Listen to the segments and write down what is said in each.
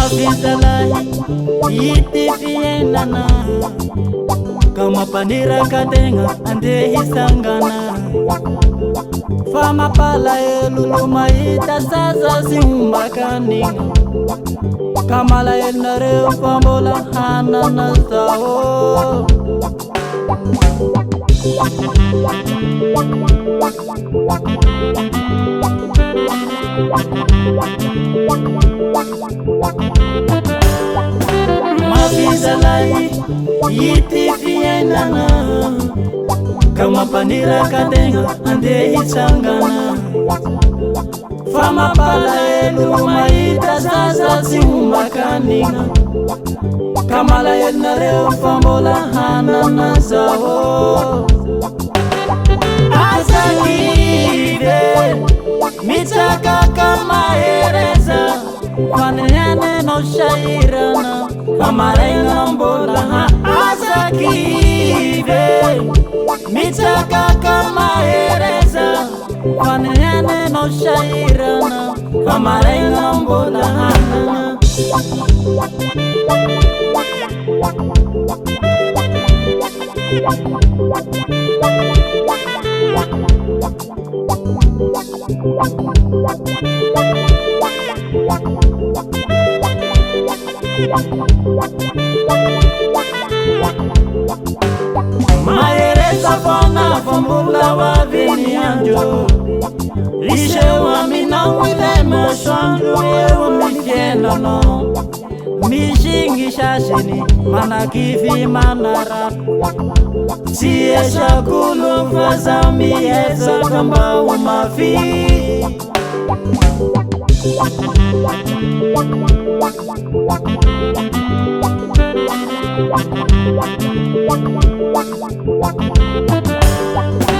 Mavizalahi ity fiainana ka mampaniraka tegna andeha hisangana fa mampalahelo no mahita zaza sy ombakanigna ka malahelonareo fa mbola hanana zao Mavizalahi ity fiainana ka mampaniraka tegna andeha hisangana fa mampalahelo mahita zaza sy ombakanigna ka malahelonareo fa mbola hanana zao Azakide mitsakaka mahereza fanehane no shairana famaraina mbola Azakide mitsakaka mahereza fanehane no shairana famaraina mbola Mahereza fona fambula wa vinianjo Lishewa minawile meshanjo yewa mifienano Mishingi shashini manakivi manara Siye shakulu faza miheza kamba umafi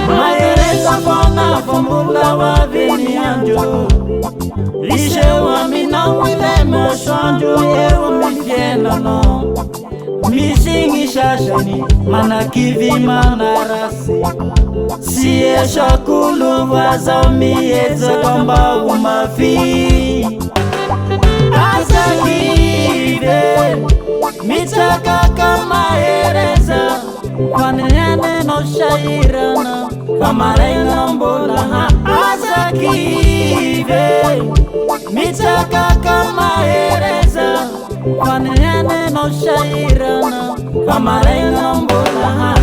Mahereza fona fambula wa vinianjo Lishewa minawile meshanjo yewa mifienano Mishingi shashani manakivi manarasi Siye shakulu waza miheza kamba umafi Azakide mitaka mahereza fanehane no shairana famaraina mbola Azakide mitaka mahereza fanehane no shairana famaraina mbola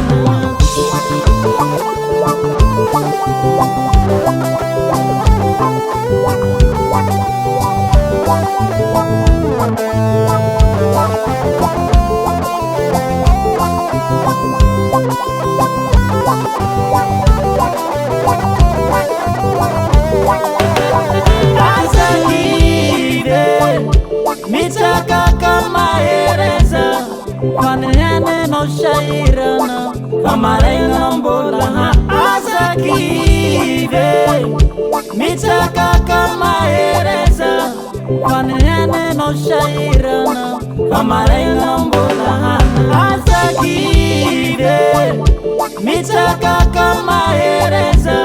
Mitaka mahereza fanehane no shairana famaraina mbola Azakide mitaka mahereza fanehane no shairana famaraina mbola Azakide mitaka mahereza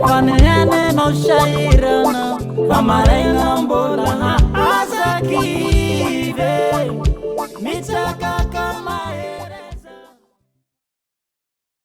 fanehane no shairana famaraina mbola Azakide